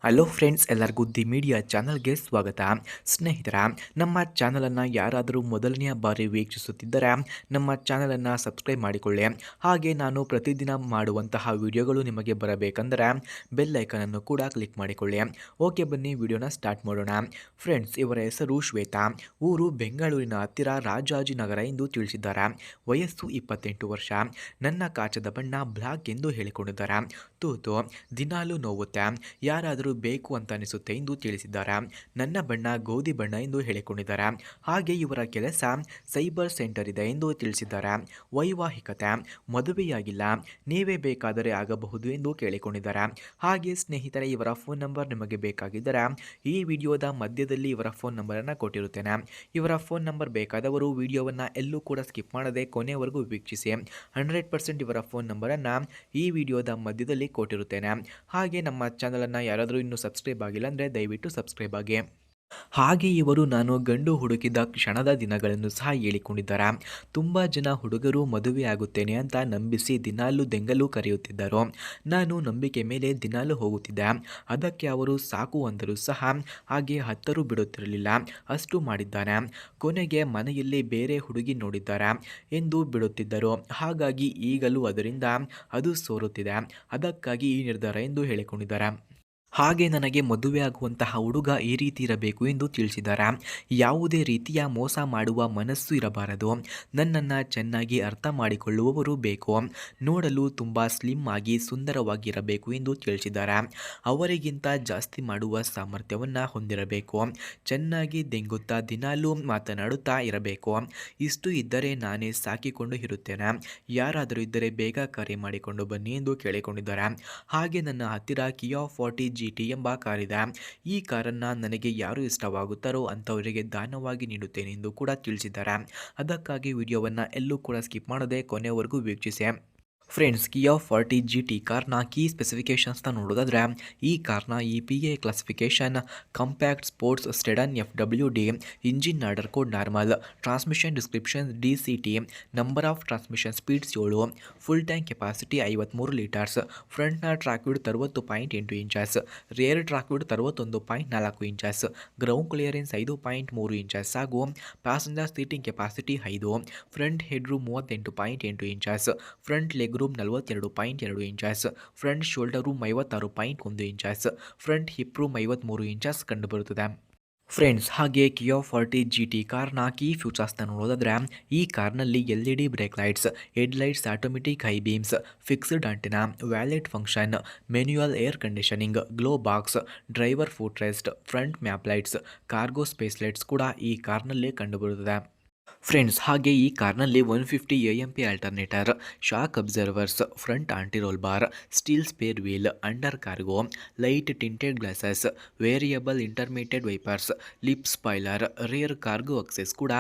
Hello friends, ಎಲ್ಲರಿಗೂ the media ಚಾನಲ್ಗೆ ಸ್ವಾಗತ. ಸ್ನೇಹಿತರ, ನಮ್ಮ ಚಾನಲನ್ನು ಯಾರಾದರೂ ಮೊದಲನೆಯ ಬಾರಿ ವೀಕ್ಷಿಸುತ್ತಿದ್ದರೆ ನಮ್ಮ ಚಾನಲನ್ನು ಸಬ್ಸ್ಕ್ರೈಬ್ ಮಾಡಿಕೊಳ್ಳಿ. ಹಾಗೆ ನಾನು ಪ್ರತಿದಿನ ಮಾಡುವಂತಹ ವಿಡಿಯೋಗಳು ನಿಮಗೆ ಬರಬೇಕೆಂದರೆ ಬೆಲ್ ಐಕನನ್ನು ಕೂಡ ಕ್ಲಿಕ್ ಮಾಡಿಕೊಳ್ಳಿ. ಓಕೆ, ಬನ್ನಿ ವಿಡಿಯೋನ ಸ್ಟಾರ್ಟ್ ಮಾಡೋಣ. ಫ್ರೆಂಡ್ಸ್, ಇವರ ಹೆಸರು ಶ್ವೇತಾ. ಊರು ಬೆಂಗಳೂರಿನ ಹತ್ತಿರ ರಾಜಾಜಿನಗರ ಎಂದು ತಿಳಿಸಿದ್ದಾರೆ. ವಯಸ್ಸು 28 ವರ್ಷ. ನನ್ನ ಕಾಚದ ಬಣ್ಣ ಬ್ಲಾಕ್ ಎಂದು ಹೇಳಿಕೊಂಡಿದ್ದಾರೆ. ತೂತು ದಿನಾಲೂ ನೋವುತ್ತೆ, ಯಾರಾದರೂ ಬೇಕು ಅಂತ ಅನಿಸುತ್ತೆ ಎಂದು ತಿಳಿಸಿದ್ದಾರೆ. ನನ್ನ ಬಣ್ಣ ಗೋಧಿ ಬಣ್ಣ ಎಂದು ಹೇಳಿಕೊಂಡಿದ್ದಾರೆ. ಹಾಗೆ ಇವರ ಕೆಲಸ ಸೈಬರ್ ಸೆಂಟರ್ ಇದೆ ಎಂದು ತಿಳಿಸಿದ್ದಾರೆ. ವೈವಾಹಿಕತೆ ಮದುವೆಯಾಗಿಲ್ಲ, ನೀವೇ ಬೇಕಾದರೆ ಆಗಬಹುದು ಎಂದು ಕೇಳಿಕೊಂಡಿದ್ದಾರೆ. ಹಾಗೆ ಸ್ನೇಹಿತರೆ, ಇವರ ಫೋನ್ ನಂಬರ್ ನಿಮಗೆ ಬೇಕಾಗಿದ್ದರೆ ಈ ವಿಡಿಯೋದ ಮಧ್ಯದಲ್ಲಿ ಇವರ ಫೋನ್ ನಂಬರನ್ನು ಕೊಟ್ಟಿರುತ್ತೇನೆ. ಇವರ ಫೋನ್ ನಂಬರ್ ಬೇಕಾದವರು ವಿಡಿಯೋವನ್ನು ಎಲ್ಲೂ ಕೂಡ ಸ್ಕಿಪ್ ಮಾಡದೆ ಕೊನೆಯವರೆಗೂ ವೀಕ್ಷಿಸಿ. 100% ಇವರ ಫೋನ್ ನಂಬರನ್ನು ಈ ವಿಡಿಯೋದ ಮಧ್ಯದಲ್ಲಿ ಕೊಟ್ಟಿರುತ್ತೇನೆ. ಹಾಗೆ ನಮ್ಮ ಚಾನಲನ್ನು ಯಾರಾದರೂ ಇನ್ನೂ ಸಬ್ಸ್ಕ್ರೈಬ್ ಆಗಿಲ್ಲ ಅಂದರೆ ದಯವಿಟ್ಟು ಸಬ್ಸ್ಕ್ರೈಬ್ ಆಗಿ. ಹಾಗೆ ಇವರು ನಾನು ಗಂಡು ಹುಡುಕಿದ ಕ್ಷಣದ ದಿನಗಳನ್ನು ಸಹ ಹೇಳಿಕೊಂಡಿದ್ದಾರೆ. ತುಂಬ ಜನ ಹುಡುಗರು ಮದುವೆ ಆಗುತ್ತೇನೆ ಅಂತ ನಂಬಿಸಿ ದಿನಾಲೂ ದೆಂಗಲು ಕರೆಯುತ್ತಿದ್ದರು. ನಾನು ನಂಬಿಕೆ ಮೇಲೆ ದಿನಾಲೂ ಹೋಗುತ್ತಿದ್ದೆ. ಅದಕ್ಕೆ ಅವರು ಸಾಕು ಅಂದರೂ ಸಹ ಹಾಗೆ ಹತ್ತರೂ ಬಿಡುತ್ತಿರಲಿಲ್ಲ. ಅಷ್ಟು ಮಾಡಿದ್ದಾನೆ. ಕೊನೆಗೆ ಮನೆಯಲ್ಲಿ ಬೇರೆ ಹುಡುಗಿ ನೋಡಿದ್ದಾರೆ ಎಂದು ಬಿಡುತ್ತಿದ್ದರು. ಹಾಗಾಗಿ ಈಗಲೂ ಅದರಿಂದ ಅದು ಸೋರುತ್ತಿದೆ. ಅದಕ್ಕಾಗಿ ಈ ನಿರ್ಧಾರ ಎಂದು ಹೇಳಿಕೊಂಡಿದ್ದಾರೆ. ಹಾಗೆ ನನಗೆ ಮದುವೆ ಆಗುವಂತಹ ಹುಡುಗ ಈ ರೀತಿ ಇರಬೇಕು ಎಂದು ತಿಳಿಸಿದ್ದಾರೆ. ಯಾವುದೇ ರೀತಿಯ ಮೋಸ ಮಾಡುವ ಮನಸ್ಸು ಇರಬಾರದು. ನನ್ನನ್ನು ಚೆನ್ನಾಗಿ ಅರ್ಥ ಮಾಡಿಕೊಳ್ಳುವವರು ಬೇಕು. ನೋಡಲು ತುಂಬ ಸ್ಲಿಮ್ ಆಗಿ ಸುಂದರವಾಗಿರಬೇಕು ಎಂದು ತಿಳಿಸಿದ್ದಾರೆ. ಅವರಿಗಿಂತ ಜಾಸ್ತಿ ಮಾಡುವ ಸಾಮರ್ಥ್ಯವನ್ನು ಹೊಂದಿರಬೇಕು. ಚೆನ್ನಾಗಿ ದೆಂಗುತ್ತಾ ದಿನಾಲೂ ಮಾತನಾಡುತ್ತಾ ಇರಬೇಕು. ಇಷ್ಟು ಇದ್ದರೆ ನಾನೇ ಸಾಕಿಕೊಂಡು ಇರುತ್ತೇನೆ. ಯಾರಾದರೂ ಇದ್ದರೆ ಬೇಗ ಕರೆ ಮಾಡಿಕೊಂಡು ಬನ್ನಿ ಎಂದು ಕೇಳಿಕೊಂಡಿದ್ದಾರೆ. ಹಾಗೆ ನನ್ನ ಹತ್ತಿರ ಕಿಯಾ 40 GT ಎಂಬ ಕಾರಿದೆ. ಈ ಕಾರನ್ನು ನನಗೆ ಯಾರು ಇಷ್ಟವಾಗುತ್ತಾರೋ ಅಂಥವರಿಗೆ ದಾನವಾಗಿ ನೀಡುತ್ತೇನೆ ಎಂದು ಕೂಡ ತಿಳಿಸಿದ್ದಾರೆ. ಅದಕ್ಕಾಗಿ ವಿಡಿಯೋವನ್ನು ಎಲ್ಲೂ ಕೂಡ ಸ್ಕಿಪ್ ಮಾಡದೆ ಕೊನೆಯವರೆಗೂ ವೀಕ್ಷಿಸಿ. ಫ್ರೆಂಡ್ಸ್, ಕಿಯಾ 40 GT ಕಾರ್ನ ಕೀ ಸ್ಪೆಸಿಫಿಕೇಷನ್ಸ್ನ ನೋಡೋದಾದರೆ ಈ ಕಾರ್ನ EPA classification compact sports sedan FWD, engine order code normal, transmission description DCT, number of transmission speeds 7, full tank capacity 53 litres, ಫ್ರಂಟ್ನ track width 60.8 inches, rear track width 61.4 inches, ground clearance 5.3 inches ಹಾಗೂ passenger seating capacity 5, front head room 38.8 inches, front leg room 42.2 inches, front shoulder room 56.1 inches, front hip room 53 inches ಕಂಡುಬರುತ್ತದೆ. Friends, ಹಾಗೆ ಕಿಯಾ 40 GT ಕಾರ್ನ key ಫ್ಯೂಚರ್ಸ್ನ ನೋಡೋದಾದರೆ ಈ ಕಾರ್ನಲ್ಲಿ LED brake lights, head lights, automatic high beams, fixed antenna, valet function, manual air conditioning, glove box, driver foot rest, front map lights, cargo space lights ಕೂಡ ಈ ಕಾರ್ನಲ್ಲಿ ಕಂಡುಬರುತ್ತದೆ. ಫ್ರೆಂಡ್ಸ್, ಹಾಗೆ ಈ ಕಾರ್ನಲ್ಲಿ 150 AMP alternator, shock absorbers, front anti roll bar, steel spare wheel, under cargo, light tinted glasses, variable intermediate wipers, lip spoiler, rear cargo access ಕೂಡ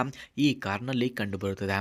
ಈ ಕಾರ್ನಲ್ಲಿ ಕಂಡುಬರುತ್ತದೆ.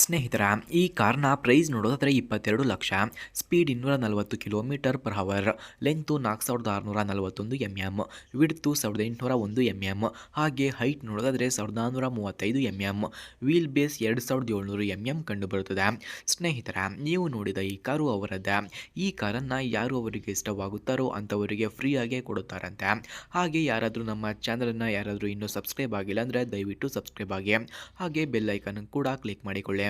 ಸ್ನೇಹಿತರ, ಈ ಕಾರ್ನ ಪ್ರೈಸ್ ನೋಡೋದಾದರೆ 22 lakh. Speed 240 km/h, length 4641 mm, width 1801 mm, ಹಾಗೆ height ನೋಡೋದಾದರೆ 1435 mm, ವೀಲ್ ಬೇಸ್ 2700 mm ಕಂಡುಬರುತ್ತದೆ. ಸ್ನೇಹಿತರ, ನೀವು ನೋಡಿದ ಈ ಕಾರು ಅವರದ್ದೇ. ಈ ಕಾರನ್ನು ಯಾರು ಅವರಿಗೆ ಇಷ್ಟವಾಗುತ್ತಾರೋ ಅಂಥವರಿಗೆ ಫ್ರೀಯಾಗೇ ಕೊಡುತ್ತಾರಂತೆ. ಹಾಗೆ ಯಾರಾದರೂ ನಮ್ಮ ಚಾನಲನ್ನು ಯಾರಾದರೂ ಇನ್ನೂ ಸಬ್ಸ್ಕ್ರೈಬ್ ಆಗಿಲ್ಲ ಅಂದರೆ ದಯವಿಟ್ಟು ಸಬ್ಸ್ಕ್ರೈಬ್ ಆಗಿ. ಹಾಗೆ ಬೆಲ್ ಐಕನ್ ಕೂಡ ಕ್ಲಿಕ್ ಮಾಡಿಕೊಳ್ಳಿ.